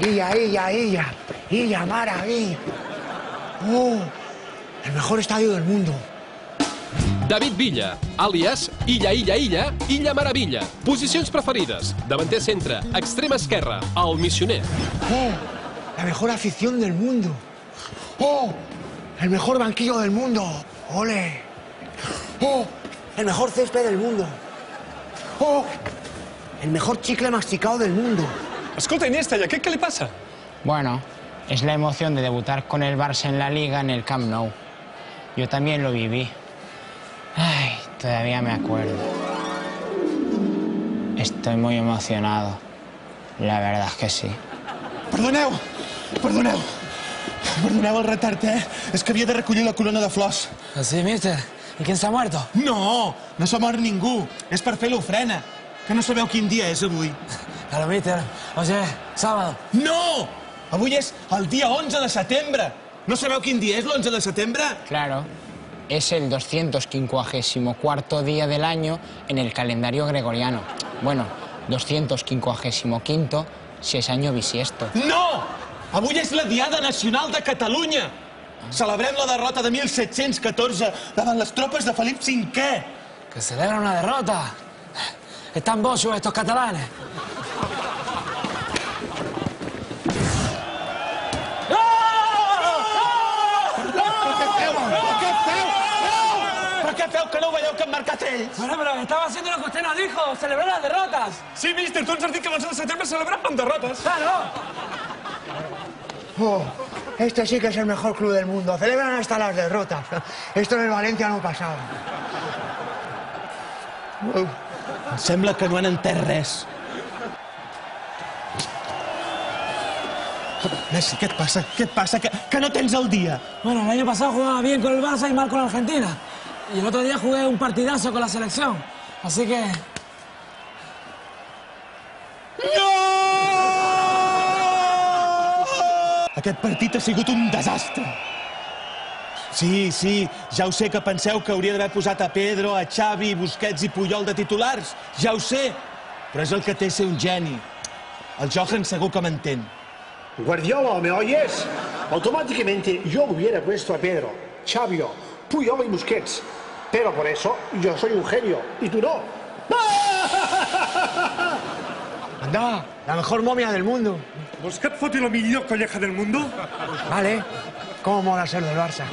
Illa, maravilla. Oh, el mejor estadio del mundo. David Villa, àlies Illa Maravilla. Posicions preferides: davanter centre, extrema esquerra, el missioner. Oh, la mejor afición del mundo. Oh, el mejor banquillo del mundo. Ole. Oh, el mejor césped del mundo. Oh, el mejor chicle masticado del mundo. Escolta, Iniesta, ¿y a qué le pasa? Bueno, es la emoción de debutar con el Barça en la Liga en el Camp Nou. Yo también lo viví. Ay, todavía me acuerdo. Estoy muy emocionado. La verdad es que sí. Perdoneu el retard, És que havia de recollir la corona de flors. ¿Sí, mister? ¿Y quién se ha muerto? No s'ha mort ningú. És per fer l'ofrena. Que no sabeu quin dia és avui. Claro, mister. Oye, sábado. No! Avui és el dia 11 de setembre. No sabeu quin dia és l'11 de setembre? Claro, es el 254 día del año en el calendario gregoriano. Bueno, 255 si es año bisiesto. No! Avui és la Diada Nacional de Catalunya. Celebrem la derrota de 1714 davant les tropes de Felip V. Que celebra una derrota. Están bochos estos catalanes. Què feu, que no ho veieu que han marcat ells? Bueno, pero estaba haciendo lo que usted nos dijo, celebrar las derrotas. Sí, míster, tu ens has dit que l'11 de setembre celebràvem derrotes. Claro. Oh, este sí que es el mejor club del mundo. Celebran hasta las derrotas. Esto en el Valencia no pasaba. Em sembla que no han entès res. Messi, què et passa? Què et passa? Que no tens el dia? Bueno, el año pasado jugaba bien con el Barça y mal con la Argentina. Y el otro día jugué un partidazo con la selección. Así que... No! Aquest partit ha sigut un desastre. Sí, ja ho sé que penseu que hauria d'haver posat a Pedro, a Xavi, Busquets i Puyol de titulars. Ja ho sé, però és el que té ser un geni. El Johan segur que m'entén. Guardiola, ¿me oyes? Automáticamente yo hubiera puesto a Pedro, Xavi, Puyol y Busquets. Pero por eso yo soy un genio y tú no. Anda, la mejor momia del mundo. Vols que et foti la millor colleja del mundo? Vale, cómo mola ser del Barça.